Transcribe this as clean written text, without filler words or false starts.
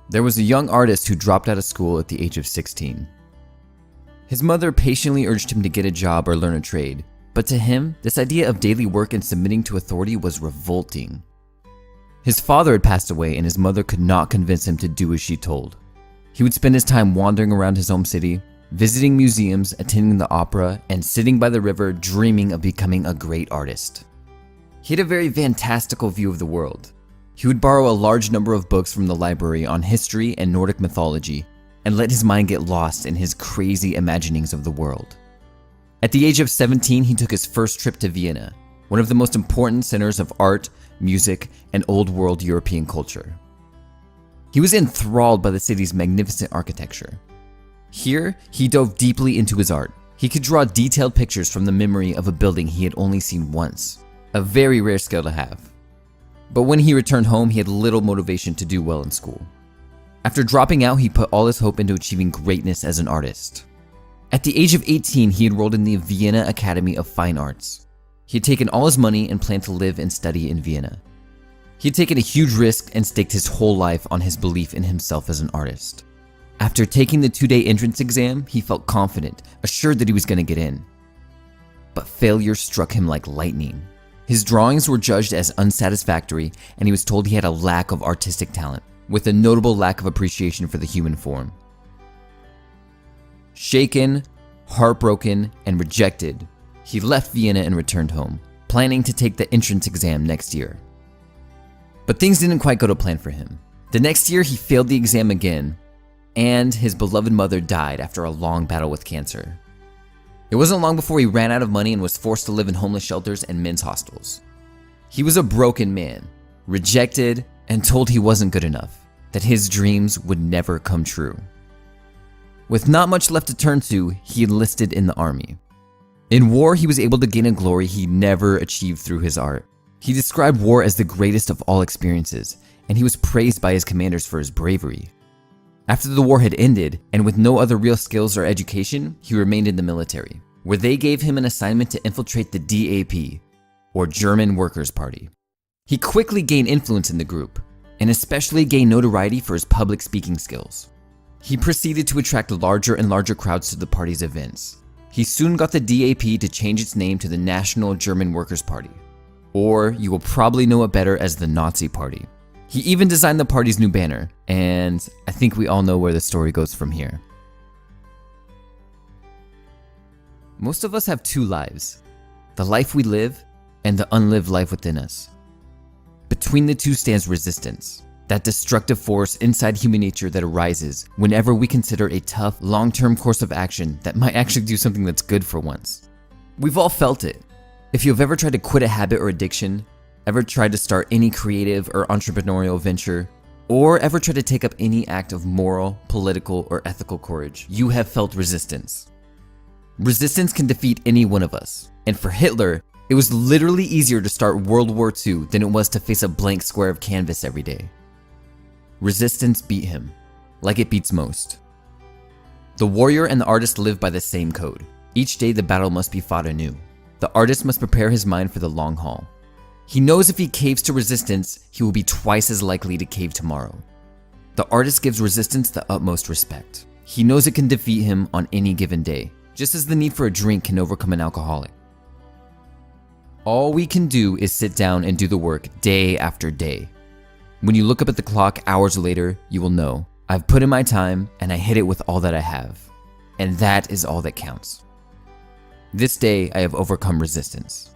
There was a young artist who dropped out of school at the age of 16. His mother patiently urged him to get a job or learn a trade, but to him, this idea of daily work and submitting to authority was revolting. His father had passed away and his mother could not convince him to do as she told. He would spend his time wandering around his home city, visiting museums, attending the opera, and sitting by the river dreaming of becoming a great artist. He had a very fantastical view of the world. He would borrow a large number of books from the library on history and Nordic mythology and let his mind get lost in his crazy imaginings of the world. At the age of 17, he took his first trip to Vienna, one of the most important centers of art, music, and old world European culture. He was enthralled by the city's magnificent architecture. Here, he dove deeply into his art. He could draw detailed pictures from the memory of a building he had only seen once, a very rare skill to have. But when he returned home, he had little motivation to do well in school. After dropping out, he put all his hope into achieving greatness as an artist. At the age of 18, he enrolled in the Vienna Academy of Fine Arts. He had taken all his money and planned to live and study in Vienna. He had taken a huge risk and staked his whole life on his belief in himself as an artist. After taking the 2-day entrance exam, he felt confident, assured that he was going to get in. But failure struck him like lightning. His drawings were judged as unsatisfactory, and he was told he had a lack of artistic talent, with a notable lack of appreciation for the human form. Shaken, heartbroken, and rejected, he left Vienna and returned home, planning to take the entrance exam next year. But things didn't quite go to plan for him. The next year, he failed the exam again, and his beloved mother died after a long battle with cancer. It wasn't long before he ran out of money and was forced to live in homeless shelters and men's hostels. He was a broken man, rejected, and told he wasn't good enough, that his dreams would never come true. With not much left to turn to, he enlisted in the army. In war, he was able to gain a glory he never achieved through his art. He described war as the greatest of all experiences, and he was praised by his commanders for his bravery. After the war had ended, and with no other real skills or education, he remained in the military, where they gave him an assignment to infiltrate the DAP, or German Workers' Party. He quickly gained influence in the group, and especially gained notoriety for his public speaking skills. He proceeded to attract larger and larger crowds to the party's events. He soon got the DAP to change its name to the National German Workers' Party, or you will probably know it better as the Nazi Party. He even designed the party's new banner, and I think we all know where the story goes from here. Most of us have two lives, the life we live and the unlived life within us. Between the two stands resistance, that destructive force inside human nature that arises whenever we consider a tough, long-term course of action that might actually do something that's good for once. We've all felt it. If you've ever tried to quit a habit or addiction, ever tried to start any creative or entrepreneurial venture, or ever tried to take up any act of moral, political, or ethical courage, you have felt resistance. Resistance can defeat any one of us, and for Hitler, it was literally easier to start World War II than it was to face a blank square of canvas every day. Resistance beat him, like it beats most. The warrior and the artist live by the same code. Each day the battle must be fought anew. The artist must prepare his mind for the long haul. He knows if he caves to resistance, he will be twice as likely to cave tomorrow. The artist gives resistance the utmost respect. He knows it can defeat him on any given day, just as the need for a drink can overcome an alcoholic. All we can do is sit down and do the work day after day. When you look up at the clock hours later, you will know, I've put in my time and I hit it with all that I have. And that is all that counts. This day I have overcome resistance.